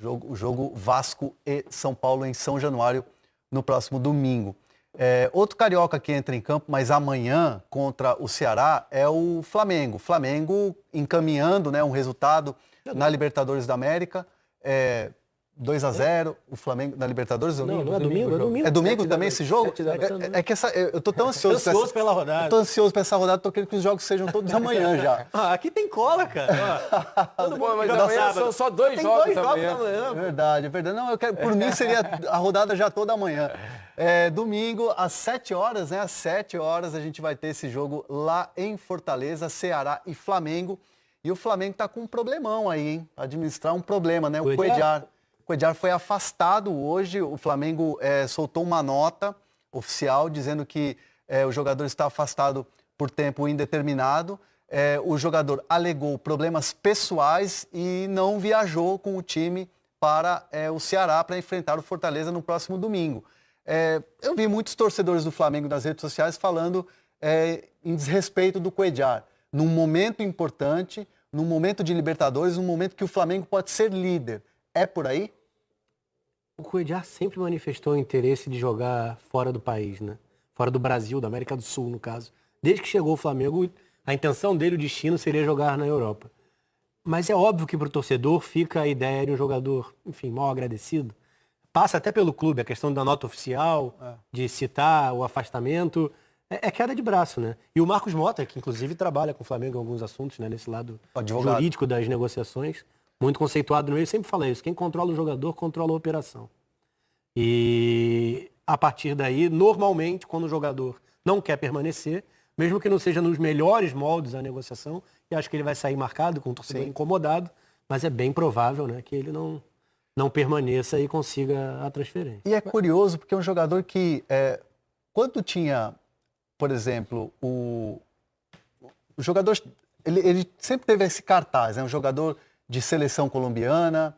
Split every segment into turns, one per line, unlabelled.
O jogo Vasco e São Paulo em São Januário no próximo domingo. Outro carioca que entra em campo, mas amanhã contra o Ceará, é o Flamengo. Flamengo encaminhando, né, um resultado na Libertadores da América. 2-0, o Flamengo na Libertadores.
Não é domingo, é domingo.
É domingo também esse jogo? Eu tô tão ansioso.
Ansioso pela rodada.
Eu tô ansioso pra essa rodada, tô querendo que os jogos sejam todos amanhã já.
Aqui tem cola, cara.
Todo mundo mas amanhã são só dois jogos amanhã.
Verdade. Não, por mim seria a rodada já toda amanhã. Domingo, às 7 horas, né? Às 7 horas a gente vai ter esse jogo lá em Fortaleza, Ceará e Flamengo. E o Flamengo tá com um problemão aí, hein? Administrar um problema, né? O Cuéllar foi afastado hoje. O Flamengo soltou uma nota oficial dizendo que o jogador está afastado por tempo indeterminado. O jogador alegou problemas pessoais e não viajou com o time para o Ceará para enfrentar o Fortaleza no próximo domingo. Eu vi muitos torcedores do Flamengo nas redes sociais falando em desrespeito do Cuéllar. Num momento importante, num momento de Libertadores, num momento que o Flamengo pode ser líder. É por aí?
O Cuéllar sempre manifestou o interesse de jogar fora do país, né? Fora do Brasil, da América do Sul, no caso. Desde que chegou o Flamengo, a intenção dele, o destino, seria jogar na Europa. Mas é óbvio que para o torcedor fica a ideia de um jogador, enfim, mal agradecido. Passa até pelo clube, a questão da nota oficial, de citar o afastamento. É queda de braço, né? E o Marcos Mota, que inclusive trabalha com o Flamengo em alguns assuntos, né? Nesse lado jurídico das negociações, muito conceituado no meio, sempre fala isso. Quem controla o jogador, controla a operação. E a partir daí, normalmente, quando o jogador não quer permanecer, mesmo que não seja nos melhores moldes da negociação, e acho que ele vai sair marcado, com o torcedor incomodado, mas é bem provável, né, que ele não permaneça e consiga a transferência.
E é curioso, porque é um jogador que, quando tinha, por exemplo, o jogador, ele sempre teve esse cartaz, né, um jogador de seleção colombiana.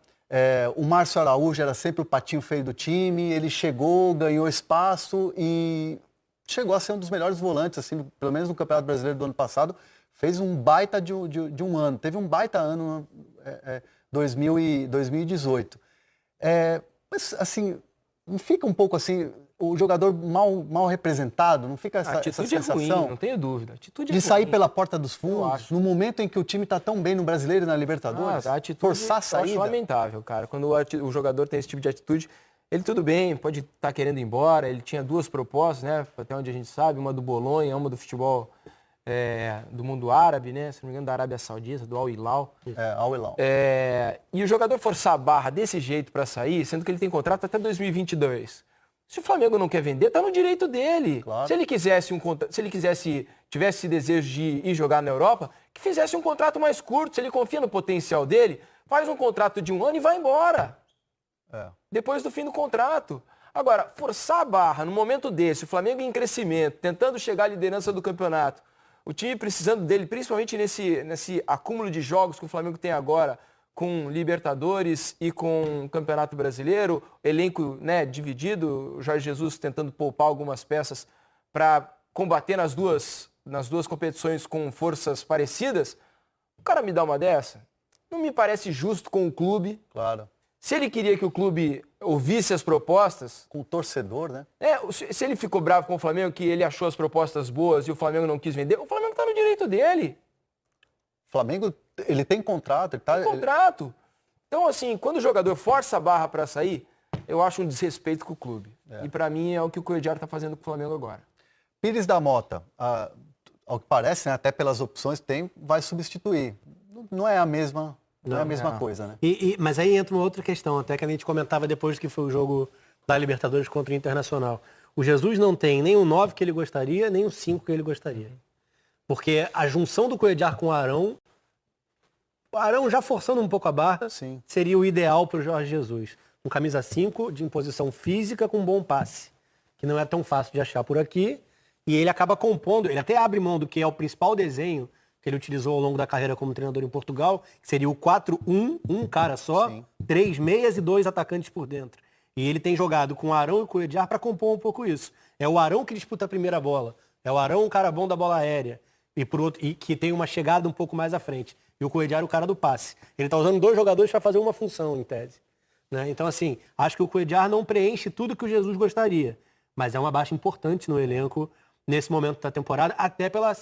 O Márcio Araújo era sempre o patinho feio do time. Ele chegou, ganhou espaço e chegou a ser um dos melhores volantes, assim, pelo menos no Campeonato Brasileiro do ano passado. Fez um baita de um ano. Teve um baita ano 2018. Mas, assim, não fica um pouco assim, o jogador mal representado, não fica essa sensação?
É ruim, não tenho dúvida.
De sair pela porta dos fundos, no momento em que o time está tão bem no Brasileiro e na Libertadores,
a atitude,
forçar a saída?
Eu acho lamentável, cara. Quando o jogador tem esse tipo de atitude, ele tudo bem, pode estar querendo ir embora. Ele tinha 2 propostas, né? Até onde a gente sabe, uma do Bolonha, uma do futebol do mundo árabe, né? Se não me engano, da Arábia Saudita, do Al Hilal.
Al Hilal.
E o jogador forçar a barra desse jeito para sair, sendo que ele tem contrato até 2022. Se o Flamengo não quer vender, tá no direito dele.
Claro.
Se ele quisesse, tivesse esse desejo de ir jogar na Europa, que fizesse um contrato mais curto. Se ele confia no potencial dele, faz um contrato de 1 ano e vai embora. Depois do fim do contrato. Agora, forçar a barra no momento desse, o Flamengo em crescimento, tentando chegar à liderança do campeonato, o time precisando dele, principalmente nesse acúmulo de jogos que o Flamengo tem agora, com Libertadores e com Campeonato Brasileiro, elenco, né, dividido, o Jorge Jesus tentando poupar algumas peças para combater nas duas competições com forças parecidas. O cara me dá uma dessa? Não me parece justo com o clube.
Claro.
Se ele queria que o clube ouvisse as propostas...
Com o torcedor, né?
Se ele ficou bravo com o Flamengo, que ele achou as propostas boas e o Flamengo não quis vender, o Flamengo está no direito dele.
O Flamengo, ele tem contrato.
Tem contrato. Então, assim, quando o jogador força a barra para sair, eu acho um desrespeito com o clube. E para mim é o que o Cuéllar está fazendo com o Flamengo agora.
Pires da Mota, ao que parece, né, até pelas opções que tem, vai substituir. Não é a mesma... Não é a mesma coisa, né?
Mas aí entra uma outra questão, até que a gente comentava depois que foi o jogo da Libertadores contra o Internacional. O Jesus não tem nem o 9 que ele gostaria, nem o 5 que ele gostaria. Porque a junção do Cuéllar com o Arão já forçando um pouco a barra, seria o ideal para o Jorge Jesus. Um camisa 5 de imposição física com bom passe, que não é tão fácil de achar por aqui. E ele acaba compondo, ele até abre mão do que é o principal desenho que ele utilizou ao longo da carreira como treinador em Portugal, que seria o 4-1, um cara só, 3 meias e 2 atacantes por dentro. E ele tem jogado com o Arão e o Cuéllar para compor um pouco isso. É o Arão que disputa a primeira bola, é o Arão um cara bom da bola aérea, e que tem uma chegada um pouco mais à frente. E o Cuéllar o cara do passe. Ele está usando 2 jogadores para fazer uma função, em tese. né? Então, assim, acho que o Cuéllar não preenche tudo que o Jesus gostaria, mas é uma baixa importante no elenco nesse momento da temporada, até pela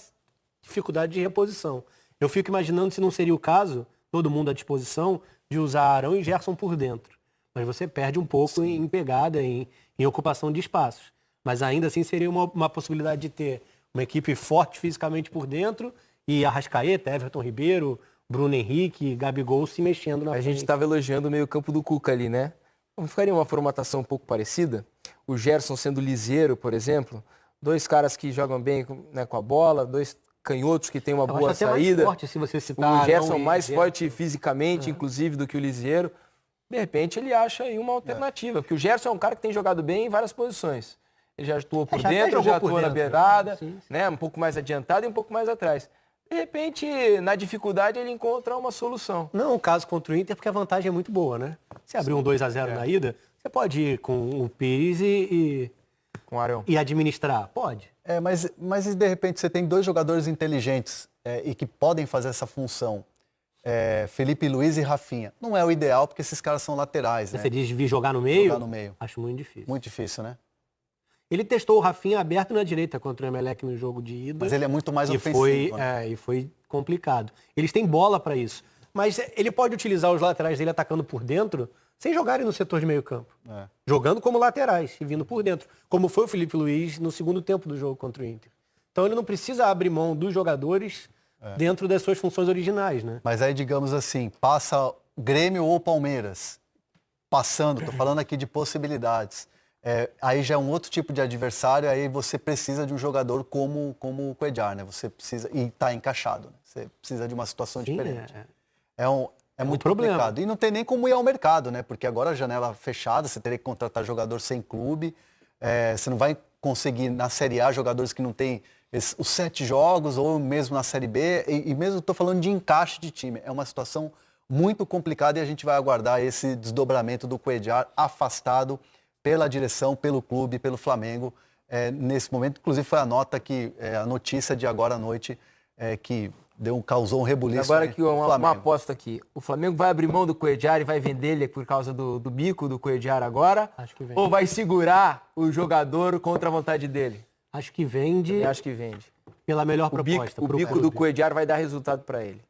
dificuldade de reposição. Eu fico imaginando se não seria o caso, todo mundo à disposição, de usar Arão e Gerson por dentro. Mas você perde um pouco em pegada, em ocupação de espaços. Mas ainda assim seria uma possibilidade de ter uma equipe forte fisicamente por dentro e Arrascaeta, Everton Ribeiro, Bruno Henrique, Gabigol se mexendo na frente.
A gente estava elogiando o meio-campo do Cuca ali, né? Não ficaria uma formatação um pouco parecida? O Gerson sendo liseiro, por exemplo, 2 caras que jogam bem, né, com a bola, 2 canhotos que têm uma boa saída.
Mais forte, se você citar,
o Gerson mais forte fisicamente, inclusive, do que o liseiro. De repente ele acha aí uma alternativa, porque o Gerson é um cara que tem jogado bem em várias posições. Ele já atuou por dentro, já atuou na beirada, né, um pouco mais adiantado e um pouco mais atrás. De repente, na dificuldade, ele encontra uma solução.
Não o caso contra o Inter, porque a vantagem é muito boa, né? Se abrir um 2-0 na ida, você pode ir com o Pires
com o Arão.
E administrar? Pode.
Mas de repente você tem 2 jogadores inteligentes e que podem fazer essa função. Felipe Luiz e Rafinha. Não é o ideal, porque esses caras são laterais, né?
Você diz vir jogar no meio?
Jogar no meio.
Acho muito difícil.
Muito difícil, né?
Ele testou o Rafinha aberto na direita contra o Emelec no jogo de ida.
Mas ele é muito mais ofensivo.
E foi complicado. Eles têm bola para isso. Mas ele pode utilizar os laterais dele atacando por dentro sem jogarem no setor de meio campo. Jogando como laterais e vindo por dentro. Como foi o Felipe Luiz no segundo tempo do jogo contra o Inter. Então ele não precisa abrir mão dos jogadores dentro das suas funções originais, né?
Mas aí, digamos assim, passa Grêmio ou Palmeiras. Passando, tô falando aqui de possibilidades. Aí já é um outro tipo de adversário, aí você precisa de um jogador como o Cuéllar, né? Você precisa, e tá encaixado, né? Você precisa de uma situação diferente. É muito complicado. E não tem nem como ir ao mercado, né? Porque agora a janela fechada, você teria que contratar jogador sem clube, você não vai conseguir na Série A jogadores que não têm os 7 jogos, ou mesmo na Série B, e mesmo estou falando de encaixe de time. É uma situação muito complicada e a gente vai aguardar esse desdobramento do Cuéllar afastado pela direção, pelo clube, pelo Flamengo, nesse momento. Inclusive foi a nota que, a notícia de agora à noite, que causou um rebuliço.
Agora que uma aposta aqui. O Flamengo vai abrir mão do Cuéllar e vai vender ele por causa do bico do Cuéllar agora?
Acho que vende.
Ou vai segurar o jogador contra a vontade dele?
Acho que vende.
Eu acho que vende.
Pela melhor proposta.
O bico do Cuéllar vai dar resultado para ele.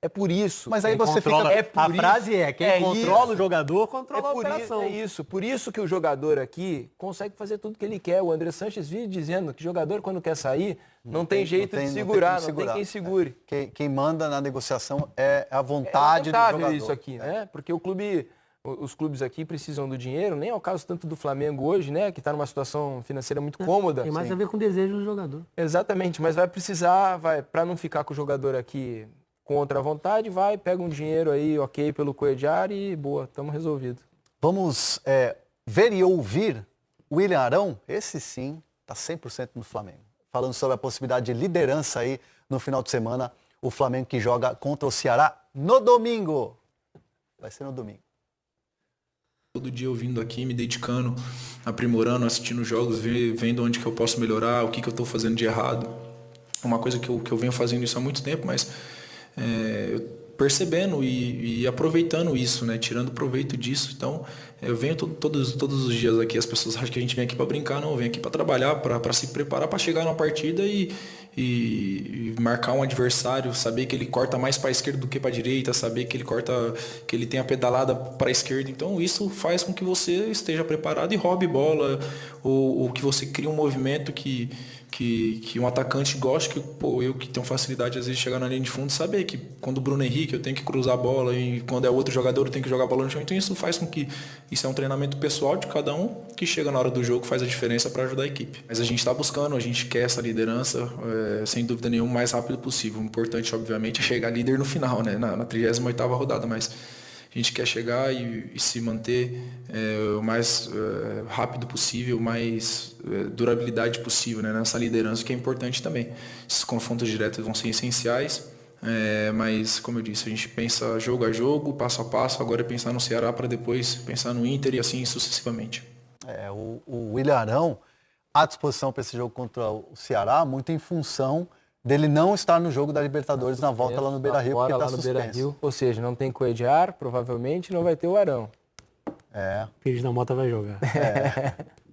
É por isso.
Mas aí você
controla,
fica...
A frase é, quem controla o jogador, controla a operação.
Por isso que o jogador aqui consegue fazer tudo que ele quer. O André Sanches vive dizendo que jogador, quando quer sair, não tem jeito de segurar, não tem quem segure.
Quem manda na negociação é a vontade do jogador.
Isso aqui, né? Porque os clubes aqui precisam do dinheiro, nem é o caso tanto do Flamengo hoje, né? Que está numa situação financeira muito cômoda.
Tem mais a ver com o desejo do jogador.
Exatamente, mas vai precisar, para não ficar com o jogador aqui contra a vontade, pega um dinheiro aí, ok, pelo Cuéllar e boa, estamos resolvidos.
Vamos ver e ouvir o William Arão, esse sim, está 100% no Flamengo. Falando sobre a possibilidade de liderança aí no final de semana, o Flamengo que joga contra o Ceará no domingo. Vai ser no domingo.
Todo dia eu vindo aqui, me dedicando, aprimorando, assistindo jogos, vendo onde que eu posso melhorar, o que eu estou fazendo de errado. Uma coisa que eu venho fazendo isso há muito tempo, mas percebendo e aproveitando isso, né? Tirando proveito disso. Então, eu venho todos os dias aqui, as pessoas acham que a gente vem aqui para brincar, não, eu venho aqui para trabalhar, para se preparar para chegar na partida e marcar um adversário, saber que ele corta mais para a esquerda do que para a direita, saber que ele tem a pedalada para a esquerda. Então, isso faz com que você esteja preparado e roube bola, ou que você crie um movimento que um atacante gosta, eu que tenho facilidade às vezes de chegar na linha de fundo, saber que quando o Bruno Henrique eu tenho que cruzar a bola e quando é outro jogador eu tenho que jogar a bola no chão. Então isso faz com que isso é um treinamento pessoal de cada um que chega na hora do jogo, faz a diferença para ajudar a equipe. Mas a gente está buscando, a gente quer essa liderança, sem dúvida nenhuma, o mais rápido possível. O importante, obviamente, é chegar líder no final, né? Na 38ª rodada, mas a gente quer chegar e se manter o mais rápido possível, mais durabilidade possível, né? Nessa liderança, que é importante também. Esses confrontos diretos vão ser essenciais, mas, como eu disse, a gente pensa jogo a jogo, passo a passo, agora é pensar no Ceará para depois pensar no Inter e assim sucessivamente.
O William Arão à disposição para esse jogo contra o Ceará, muito em função dele não estar no jogo da Libertadores na volta lá no Beira-Rio, porque está suspenso.
Ou seja, não tem Cuéllar, provavelmente não vai ter o Arão.
O Pires da Mota vai jogar.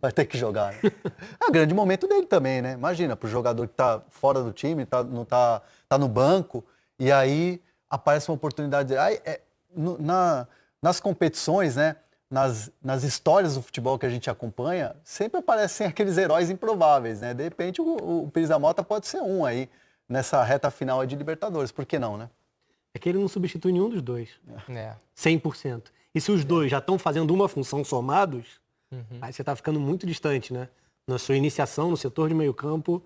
Vai ter que jogar. Né? É um grande momento dele também, né? Imagina, pro jogador que tá fora do time, tá no banco, e aí aparece uma oportunidade. Aí, nas competições, né? Nas histórias do futebol que a gente acompanha, sempre aparecem aqueles heróis improváveis, né? De repente o Pires da Mota pode ser um aí nessa reta final aí de Libertadores. Por que não, né?
É que ele não substitui nenhum dos dois. 100%. E se os dois já estão fazendo uma função somados, aí você está ficando muito distante, né? Na sua iniciação, no setor de meio campo,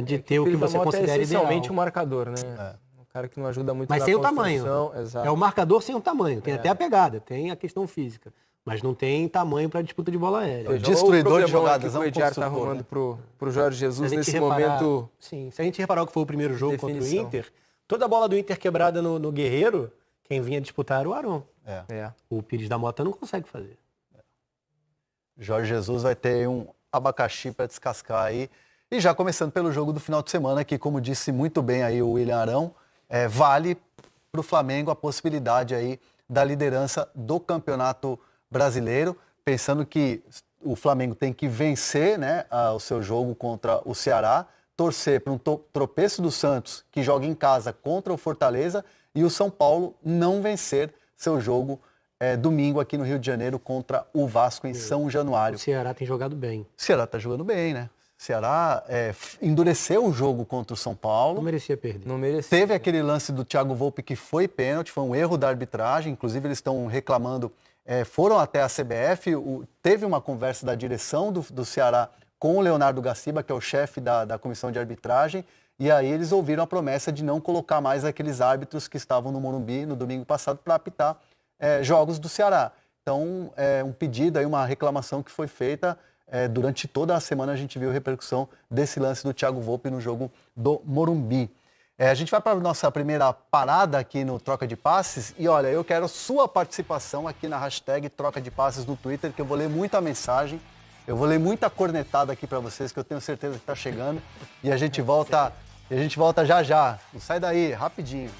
de ter o que você considera
é essencialmente
ideal.
um marcador, né? Um cara que não ajuda muito
Mas
na
sem o
construção.
tamanho.
Exato.
É o marcador sem o tamanho. Tem até a pegada, tem a questão física. Mas não tem tamanho para disputa de bola aérea.
Destruidor de jogadas,
que o Ediar está arrumando pro Jorge Jesus nesse
reparar,
momento.
Sim, se a gente reparar o que foi o primeiro jogo contra o
Definição.
Inter, toda a bola do Inter quebrada no Guerreiro, quem vinha disputar era o Arão. O Pires da Mota não consegue fazer.
Jorge Jesus vai ter um abacaxi para descascar aí. E já começando pelo jogo do final de semana, que como disse muito bem aí o William Arão, vale para o Flamengo a possibilidade aí da liderança do Campeonato Brasileiro, pensando que o Flamengo tem que vencer, né, o seu jogo contra o Ceará, torcer para um tropeço do Santos, que joga em casa contra o Fortaleza, e o São Paulo não vencer seu jogo domingo aqui no Rio de Janeiro contra o Vasco em São Januário.
O Ceará tem jogado bem.
O Ceará está jogando bem, né? O Ceará endureceu o jogo contra o São Paulo.
Não merecia perder.
Não merecia.
Teve aquele lance do Thiago Volpe que foi pênalti, foi um erro da arbitragem. Inclusive, eles estão reclamando, foram até a CBF. Teve uma conversa da direção do Ceará com o Leonardo Gaciba, que é o chefe da comissão de arbitragem. E aí eles ouviram a promessa de não colocar mais aqueles árbitros que estavam no Morumbi no domingo passado para apitar jogos do Ceará. Então, um pedido, aí, uma reclamação que foi feita. Durante toda a semana a gente viu repercussão desse lance do Thiago Volpe no jogo do Morumbi. A gente vai para a nossa primeira parada aqui no Troca de Passes e olha, eu quero sua participação aqui na hashtag Troca de Passes no Twitter, que eu vou ler muita mensagem, eu vou ler muita cornetada aqui para vocês, que eu tenho certeza que está chegando, e a gente volta já já. Não sai daí, rapidinho.